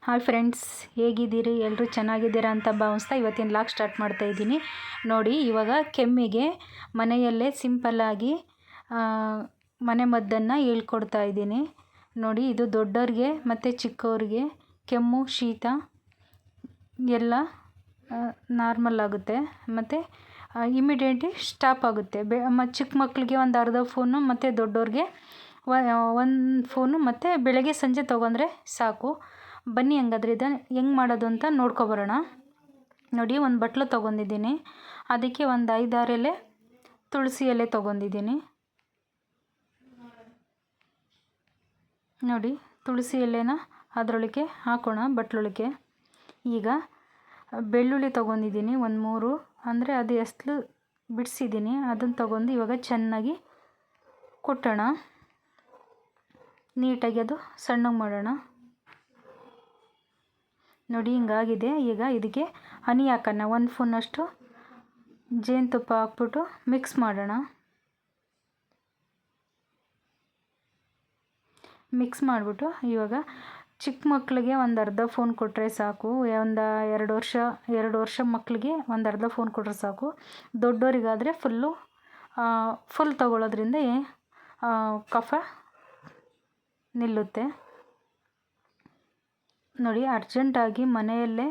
Hi friends, ಹೇಗಿದ್ದೀರಿ? ಎಲ್ಲರೂ ಚೆನ್ನಾಗಿದ್ದೀರಾ ಅಂತ ಭಾವಿಸ್ತಾ ಇವತ್ತಿನ ಲಾಗ್ ಸ್ಟಾರ್ಟ್ ಮಾಡ್ತಾ ಇದ್ದೀನಿ. ನೋಡಿ, ಇವಾಗ ಕೆಮ್ಮಿಗೆ ಮನೆಯಲ್ಲೇ ಸಿಂಪಲ್ಲಾಗಿ ಮನೆ ಮದ್ದನ್ನು ಹೇಳ್ಕೊಡ್ತಾ ಇದ್ದೀನಿ. ನೋಡಿ, ಇದು ದೊಡ್ಡವ್ರಿಗೆ ಮತ್ತು ಚಿಕ್ಕವ್ರಿಗೆ ಕೆಮ್ಮು ಶೀತ ಎಲ್ಲ ನಾರ್ಮಲ್ ಆಗುತ್ತೆ ಮತ್ತು ಇಮಿಡಿಯೇಟ್ಲಿ ಸ್ಟಾಪ್ ಆಗುತ್ತೆ. ಚಿಕ್ಕ ಮಕ್ಕಳಿಗೆ ಒಂದು ಅರ್ಧ ಫೋನು ಮತ್ತು ದೊಡ್ಡವ್ರಿಗೆ ಒಂದು ಫೋನು ಮತ್ತು ಬೆಳಗ್ಗೆ ಸಂಜೆ ತೊಗೊಂಡ್ರೆ ಸಾಕು. ಬನ್ನಿ ಹಂಗಾದ್ರೆ ಇದನ್ನು ಹೆಂಗೆ ಮಾಡೋದು ಅಂತ ನೋಡ್ಕೊಬರೋಣ. ನೋಡಿ, ಒಂದು ಬಟ್ಲು ತೊಗೊಂಡಿದ್ದೀನಿ. ಅದಕ್ಕೆ ಒಂದು 5-6 ಎಲೆ ತುಳಸಿ ಎಲೆ ತೊಗೊಂಡಿದ್ದೀನಿ. ನೋಡಿ, ತುಳಸಿ ಎಲೆನ ಅದರೊಳಗೆ ಹಾಕೋಣ, ಬಟ್ಲೊಳಗೆ. ಈಗ ಬೆಳ್ಳುಳ್ಳಿ ತೊಗೊಂಡಿದ್ದೀನಿ, ಒಂದು 3, ಅಂದರೆ ಅದು ಎಸ್ಲು ಬಿಡಿಸಿದ್ದೀನಿ. ಅದನ್ನು ತೊಗೊಂಡು ಇವಾಗ ಚೆನ್ನಾಗಿ ಕುಟ್ಟೋಣ. ನೀಟಾಗಿ ಅದು ಸಣ್ಣಗೆ ಮಾಡೋಣ. ನೋಡಿ, ಹಿಂಗಾಗಿದೆ. ಈಗ ಇದಕ್ಕೆ ಹನಿ ಹಾಕೋಣ. 1 ಸ್ಪೂನಷ್ಟು ಜೇನುತುಪ್ಪ ಹಾಕ್ಬಿಟ್ಟು ಮಿಕ್ಸ್ ಮಾಡೋಣ. ಮಿಕ್ಸ್ ಮಾಡಿಬಿಟ್ಟು ಇವಾಗ ಚಿಕ್ಕ ಮಕ್ಕಳಿಗೆ ಒಂದು ಅರ್ಧ ಫೋನ್ ಕೊಟ್ಟರೆ ಸಾಕು. ಒಂದು 2 ವರ್ಷ ಮಕ್ಕಳಿಗೆ ಒಂದು ಅರ್ಧ ಫೋನ್ ಕೊಟ್ಟರೆ ಸಾಕು. ದೊಡ್ಡವರಿಗಾದರೆ ಫುಲ್ ತಗೊಳ್ಳೋದ್ರಿಂದ ಕಫ ನಿಲ್ಲುತ್ತೆ. ನೋಡಿ, ಅರ್ಜೆಂಟಾಗಿ ಮನೆಯಲ್ಲೇ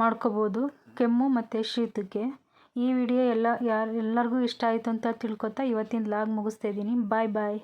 ಮಾಡ್ಕೋಬೋದು ಕೆಮ್ಮು ಮತ್ತು ಶೀತಕ್ಕೆ. ಈ ವಿಡಿಯೋ ಎಲ್ಲರಿಗೂ ಇಷ್ಟ ಆಯಿತು ಅಂತ ತಿಳ್ಕೊತಾ ಇವತ್ತಿನ ಲಾಗ್ ಮುಗಿಸ್ತಾ ಇದ್ದೀನಿ. ಬಾಯ್ ಬಾಯ್.